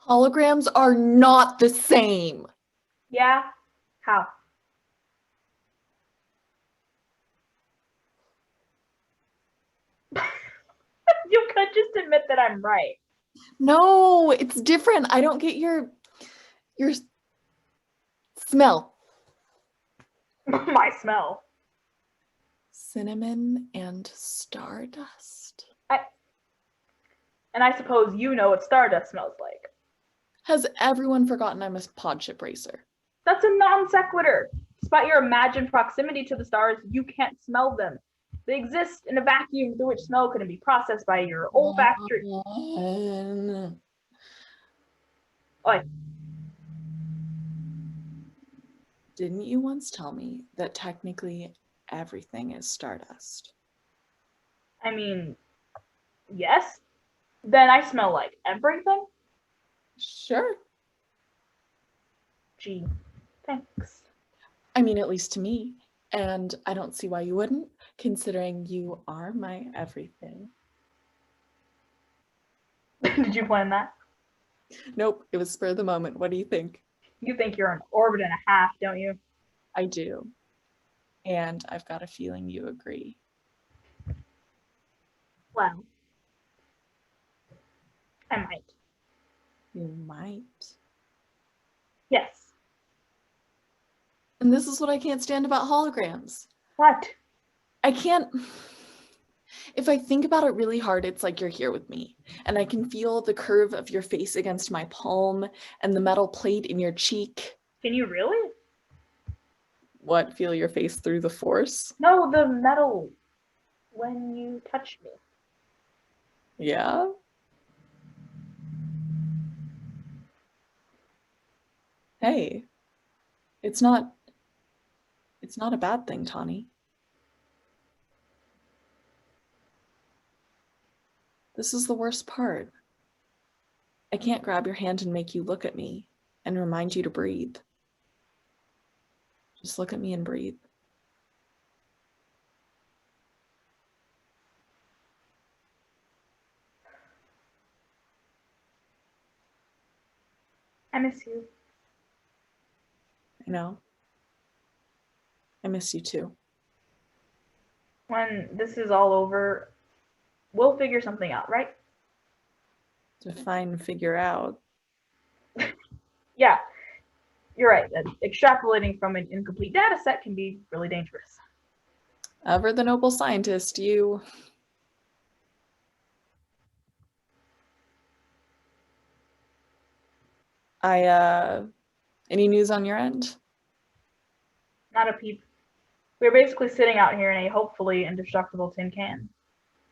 Holograms are not the same. Yeah? How? You could just admit that I'm right. No, it's different. I don't get your smell. My smell. Cinnamon and stardust. And I suppose you know what stardust smells like. Has everyone forgotten I'm a pod ship racer? That's a non sequitur. Despite your imagined proximity to the stars, you can't smell them. They exist in a vacuum through which smell can be processed by your olfactory. Oi. Didn't you once tell me that technically everything is stardust? I mean, yes. Then I smell like everything? Sure. Gee, thanks. I mean, at least to me. And I don't see why you wouldn't, considering you are my everything. Did you plan that? Nope, it was spur of the moment. What do you think? You think you're an orbit and a half, don't you? I do. And I've got a feeling you agree. Well, I might. You might. Yes. And this is what I can't stand about holograms. What? I can't. If I think about it really hard, it's like you're here with me. And I can feel the curve of your face against my palm and the metal plate in your cheek. Can you really? What, feel your face through the force? No, the metal when you touch me. Yeah? Hey, it's not a bad thing, Tani. This is the worst part. I can't grab your hand and make you look at me and remind you to breathe. Just look at me and breathe. I miss you. I know. I miss you too. When this is all over, we'll figure something out, right? To figure out. Yeah, you're right. Extrapolating from an incomplete data set can be really dangerous. Ever the noble scientist, you. Any news on your end? Not a peep. We're basically sitting out here in a hopefully indestructible tin can.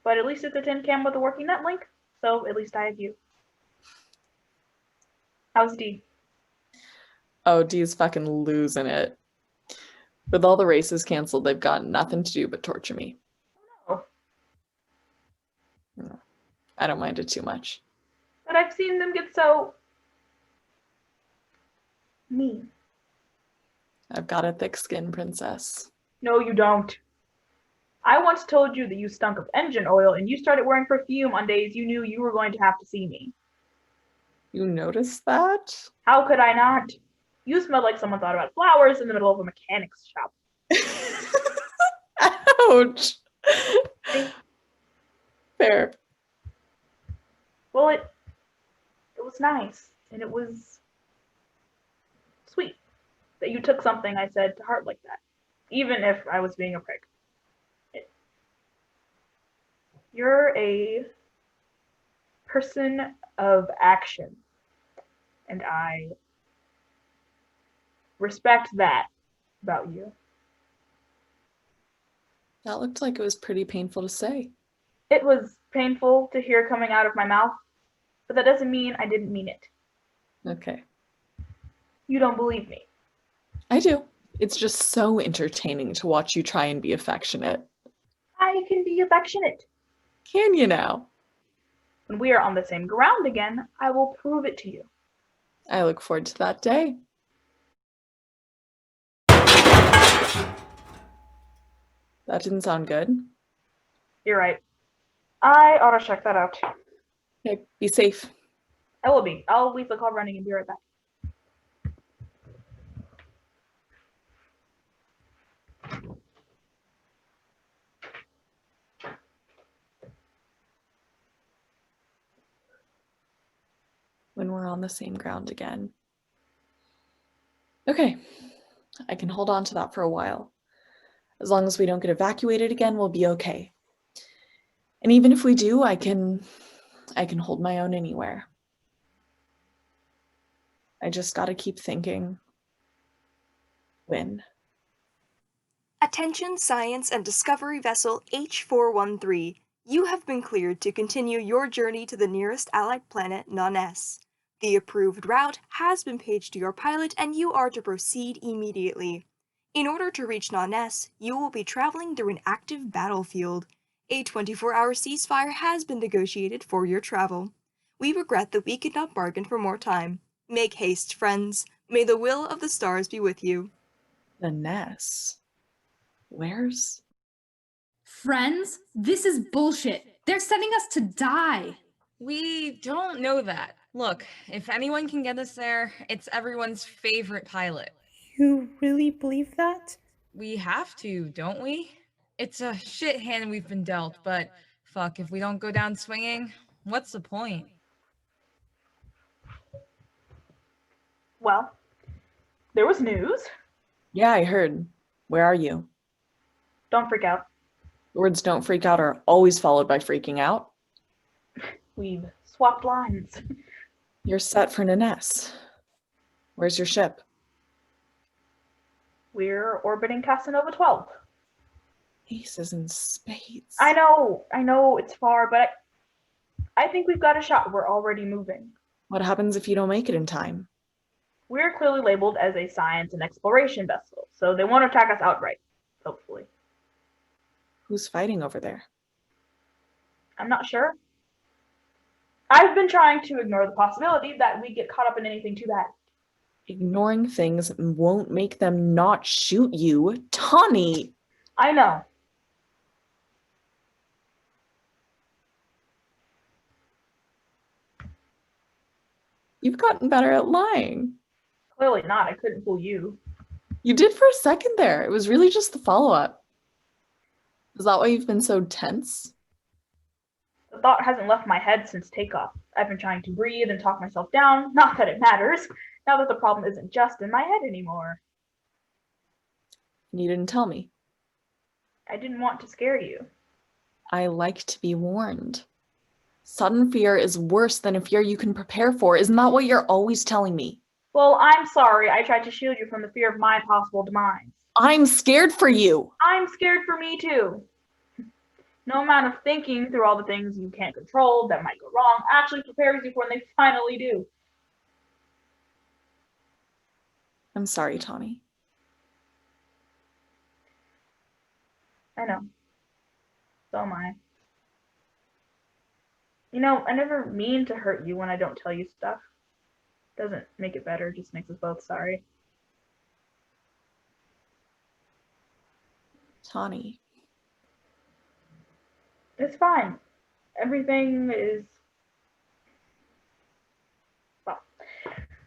But at least it's a tin can with a working net link, so at least I have you. How's D? Oh, D's fucking losing it. With all the races canceled, they've got nothing to do but torture me. Oh. I don't mind it too much. But I've seen them get so mean. I've got a thick skin, princess. No, you don't. I once told you that you stunk of engine oil and you started wearing perfume on days you knew you were going to have to see me. You noticed that? How could I not? You smelled like someone thought about flowers in the middle of a mechanic's shop. Ouch. Fair. Well, it was nice, and it was sweet that you took something I said to heart like that, even if I was being a prick. You're a person of action, and I respect that about you. That looked like it was pretty painful to say. It was painful to hear coming out of my mouth, but that doesn't mean I didn't mean it. Okay. You don't believe me. I do. It's just so entertaining to watch you try and be affectionate. I can be affectionate. Can you now? When we are on the same ground again, I will prove it to you. I look forward to that day. That didn't sound good. You're right. I ought to check that out. Okay, be safe. I will be. I'll leave the call running and be right back. When we're on the same ground again. Okay, I can hold on to that for a while. As long as we don't get evacuated again, we'll be okay. And even if we do, I can hold my own anywhere. I just gotta keep thinking. When? Attention Science and Discovery Vessel H413. You have been cleared to continue your journey to the nearest allied planet, Non-S. The approved route has been paged to your pilot and you are to proceed immediately. In order to reach Non-S, you will be traveling through an active battlefield. A 24-hour ceasefire has been negotiated for your travel. We regret that we could not bargain for more time. Make haste, friends. May the will of the stars be with you. The Ness. Where's? Friends, this is bullshit. They're sending us to die. We don't know that. Look, if anyone can get us there, it's everyone's favorite pilot. You really believe that? We have to, don't we? It's a shit hand we've been dealt, but fuck, if we don't go down swinging, what's the point? Well, there was news. Yeah, I heard. Where are you? Don't freak out. The words "don't freak out" are always followed by freaking out. We've swapped lines. You're set for Ness. Where's your ship? We're orbiting Casanova 12. Aces and spades. I know it's far, but I think we've got a shot. We're already moving. What happens if you don't make it in time? We're clearly labeled as a science and exploration vessel, so they won't attack us outright, hopefully. Who's fighting over there? I'm not sure. I've been trying to ignore the possibility that we get caught up in anything too bad. Ignoring things won't make them not shoot you. Tania! I know. You've gotten better at lying. Clearly not. I couldn't fool you. You did for a second there. It was really just the follow-up. Is that why you've been so tense? The thought hasn't left my head since takeoff. I've been trying to breathe and talk myself down. Not that it matters, now that the problem isn't just in my head anymore. You didn't tell me. I didn't want to scare you. I like to be warned. Sudden fear is worse than a fear you can prepare for. Isn't that what you're always telling me? Well, I'm sorry. I tried to shield you from the fear of my possible demise. I'm scared for you. I'm scared for me too. No amount of thinking through all the things you can't control that might go wrong actually prepares you for when they finally do. I'm sorry, Tania. I know. So am I. You know, I never mean to hurt you when I don't tell you stuff. Doesn't make it better, just makes us both sorry. Tania. It's fine. Everything is... Well,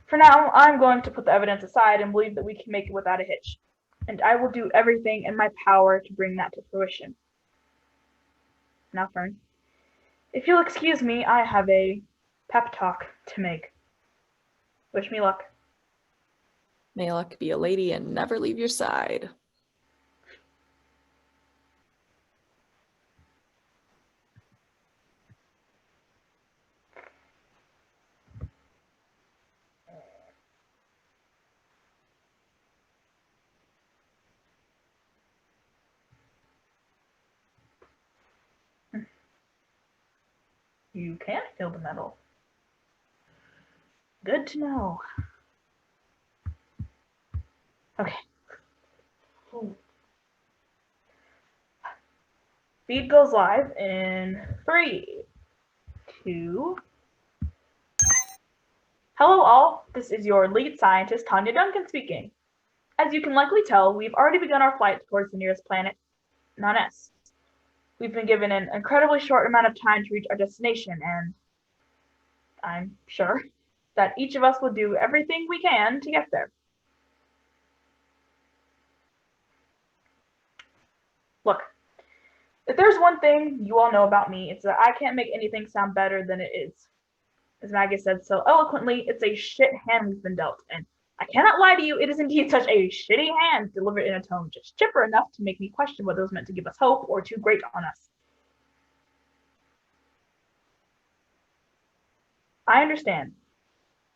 for now, I'm going to put the evidence aside and believe that we can make it without a hitch. And I will do everything in my power to bring that to fruition. Now, Fern, if you'll excuse me, I have a pep talk to make. Wish me luck. May luck be a lady and never leave your side. You can feel the metal. Good to know. Okay. Ooh. Feed goes live in 3, 2. Hello all, this is your lead scientist, Tania Duncan speaking. As you can likely tell, we've already begun our flight towards the nearest planet, Non-S. We've been given an incredibly short amount of time to reach our destination, and I'm sure that each of us will do everything we can to get there. Look, if there's one thing you all know about me, it's that I can't make anything sound better than it is. As Maggie said so eloquently, it's a shit hand we've been dealt, and I cannot lie to you, it is indeed such a shitty hand delivered in a tone just chipper enough to make me question whether it was meant to give us hope or too great on us. I understand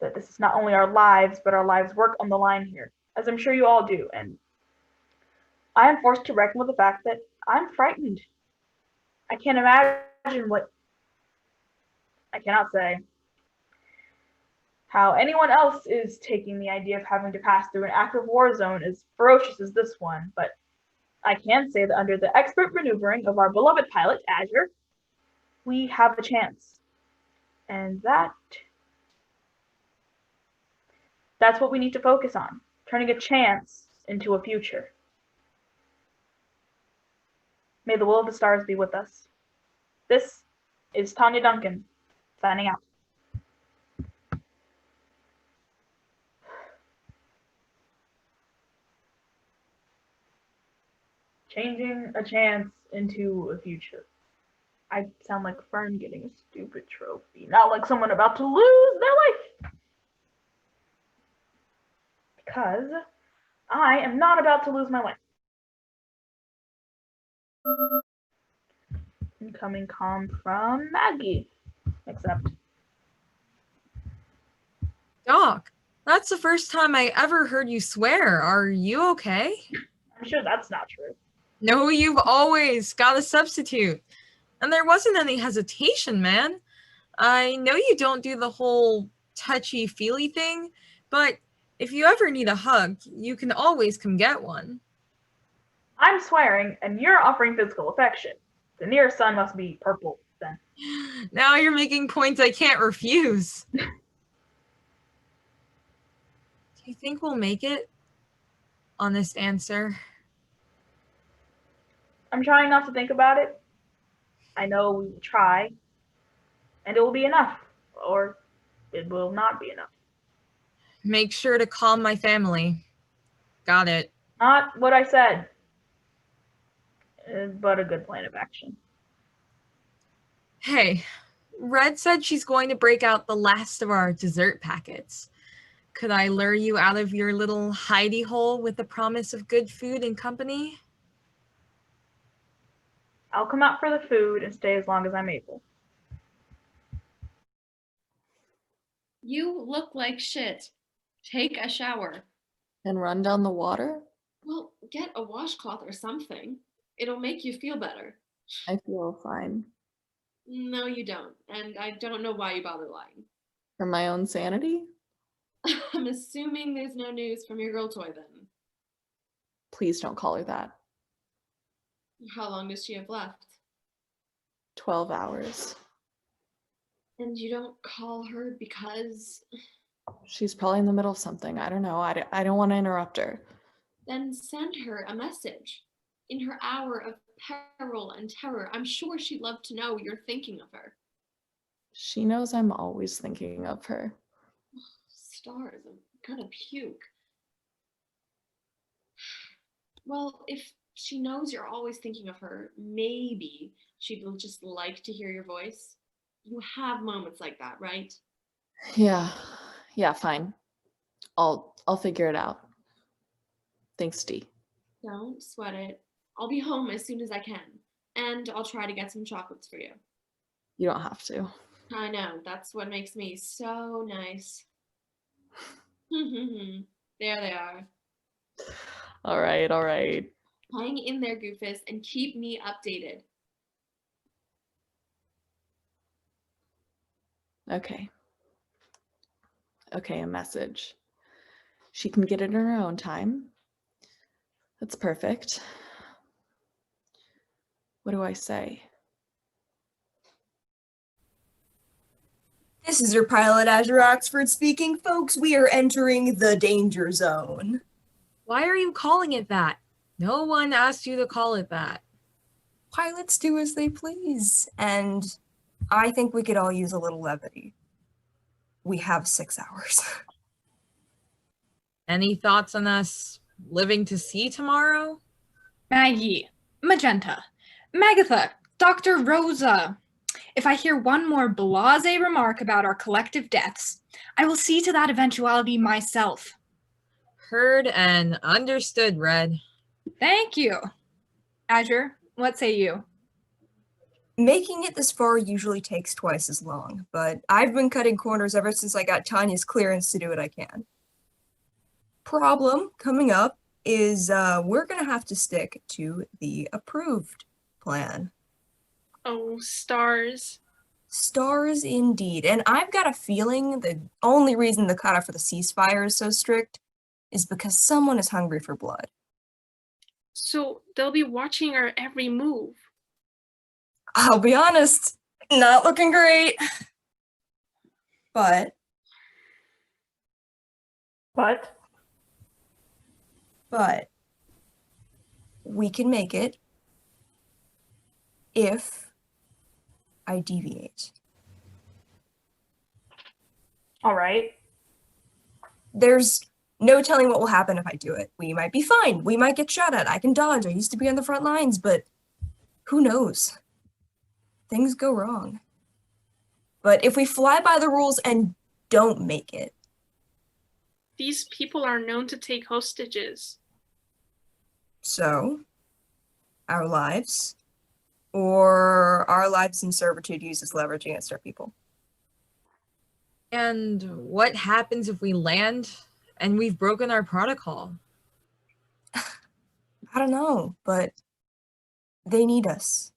that this is not only our lives, but our lives' work on the line here, as I'm sure you all do, and I am forced to reckon with the fact that I'm frightened. I can't imagine what I cannot say. How anyone else is taking the idea of having to pass through an active war zone as ferocious as this one, but I can say that under the expert maneuvering of our beloved pilot, Azure, we have a chance. And that's what we need to focus on, turning a chance into a future. May the will of the stars be with us. This is Tania Duncan, signing out. Changing a chance into a future. I sound like Fern getting a stupid trophy, not like someone about to lose their life. Because I am not about to lose my life. Incoming comm from Maggie. Except. Doc, that's the first time I ever heard you swear. Are you okay? I'm sure that's not true. No, you've always got a substitute. And there wasn't any hesitation, man. I know you don't do the whole touchy-feely thing, but if you ever need a hug, you can always come get one. I'm swearing, and you're offering physical affection. The nearest sun must be purple, then. Now you're making points I can't refuse. Do you think we'll make it? Honest answer. I'm trying not to think about it. I know we will try, and it will be enough, or it will not be enough. Make sure to calm my family. Got it. Not what I said, but a good plan of action. Hey, Red said she's going to break out the last of our dessert packets. Could I lure you out of your little hidey hole with the promise of good food and company? I'll come out for the food and stay as long as I'm able. You look like shit. Take a shower. And run down the water? Well, get a washcloth or something. It'll make you feel better. I feel fine. No, you don't. And I don't know why you bother lying. For my own sanity? I'm assuming there's no news from your girl toy then. Please don't call her that. How long does she have left? 12 hours. And you don't call her because... She's probably in the middle of something. I don't know. I don't want to interrupt her. Then send her a message. In her hour of peril and terror, I'm sure she'd love to know you're thinking of her. She knows I'm always thinking of her. Stars, I'm gonna puke. Well, if she knows you're always thinking of her, maybe she'd just like to hear your voice. You have moments like that, right? Yeah, fine. I'll figure it out. Thanks, Dee. Don't sweat it. I'll be home as soon as I can, and I'll try to get some chocolates for you. You don't have to. I know, that's what makes me so nice. There they are. All right. Hang in there, Goofus, and keep me updated. Okay, a message. She can get it in her own time. That's perfect. What do I say? This is your pilot, Azure Oxford speaking. Folks, we are entering the danger zone. Why are you calling it that? No one asked you to call it that. Pilots do as they please, and I think we could all use a little levity. we have 6 hours. Any thoughts on us living to see tomorrow? Maggie, Magenta, Magatha, Dr. Rosa. If I hear one more blasé remark about our collective deaths, I will see to that eventuality myself. Heard and understood, Red. Thank you. Azure, what say you? Making it this far usually takes twice as long, but I've been cutting corners ever since I got Tania's clearance to do what I can. Problem coming up is we're gonna have to stick to the approved plan. Oh, stars. Stars indeed. And I've got a feeling the only reason the cutoff for the ceasefire is so strict is because someone is hungry for blood. So they'll be watching our every move. I'll be honest, not looking great. But we can make it if I deviate. All right. There's no telling what will happen if I do it. We might be fine. We might get shot at. I can dodge. I used to be on the front lines, but who knows? Things go wrong. But if we fly by the rules and don't make it. These people are known to take hostages. So, our lives, or our lives in servitude used as leverage against our people. And what happens if we land and we've broken our protocol? I don't know, but they need us.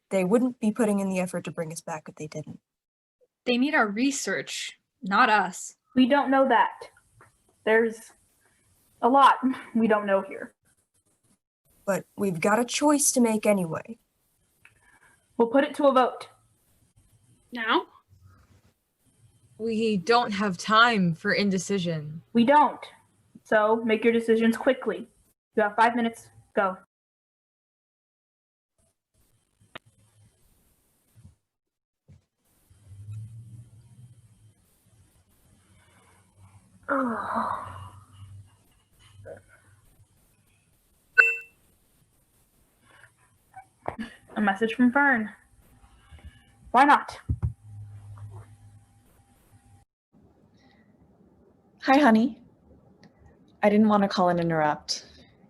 They wouldn't be putting in the effort to bring us back if they didn't. They need our research, not us. We don't know that. There's a lot we don't know here. But we've got a choice to make anyway. We'll put it to a vote. Now? We don't have time for indecision. We don't. So make your decisions quickly. You have 5 minutes. Go. A message from Fern. Why not? Hi, honey. I didn't want to call and interrupt.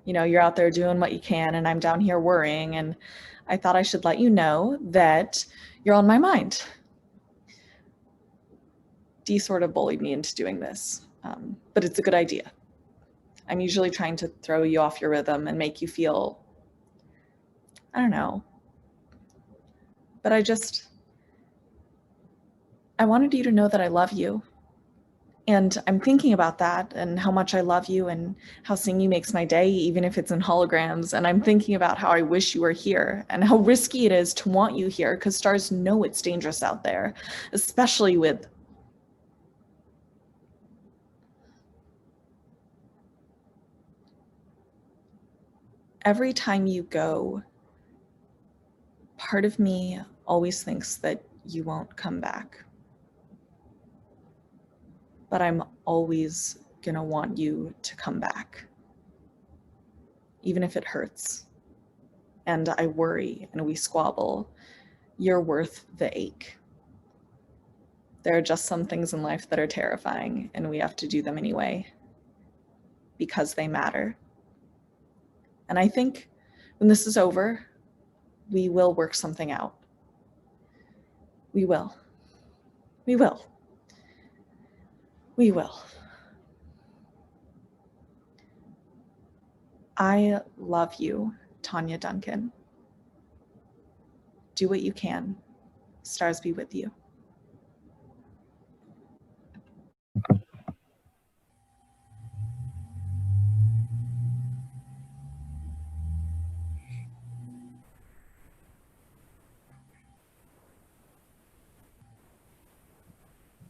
You know, you're out there doing what you can, and I'm down here worrying, and I thought I should let you know that you're on my mind. Dee sort of bullied me into doing this, but it's a good idea. I'm usually trying to throw you off your rhythm and make you feel, I don't know, but I wanted you to know that I love you. And I'm thinking about that and how much I love you and how seeing you makes my day, even if it's in holograms. And I'm thinking about how I wish you were here and how risky it is to want you here because stars know it's dangerous out there, especially with every time you go, part of me always thinks that you won't come back. But I'm always gonna want you to come back, even if it hurts. And I worry and we squabble. You're worth the ache. There are just some things in life that are terrifying, and we have to do them anyway because they matter. And I think when this is over, we will work something out. We will. We will. We will. I love you, Tania Duncan. Do what you can. Stars be with you.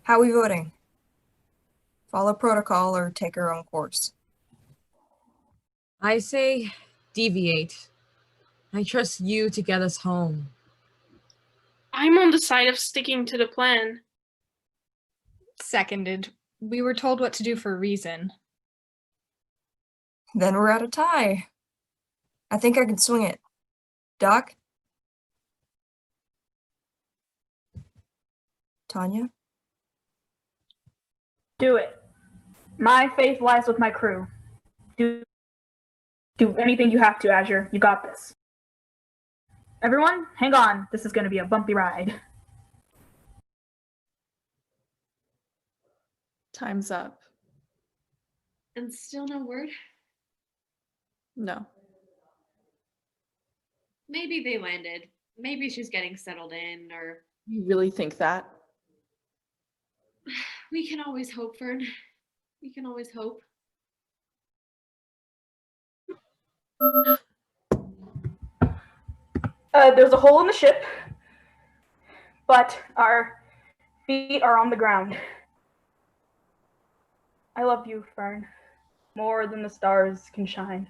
How are we voting? Follow protocol or take our own course? I say deviate. I trust you to get us home. I'm on the side of sticking to the plan. Seconded. We were told what to do for a reason. Then we're at a tie. I think I can swing it. Doc? Tania? Do it. My faith lies with my crew. Do anything you have to, Azure. You got this. Everyone, hang on. This is going to be a bumpy ride. Time's up. And still no word? No. Maybe they landed. Maybe she's getting settled in, or... You really think that? We can always hope, Fern. We can always hope. There's a hole in the ship, but our feet are on the ground. I love you, Fern, more than the stars can shine.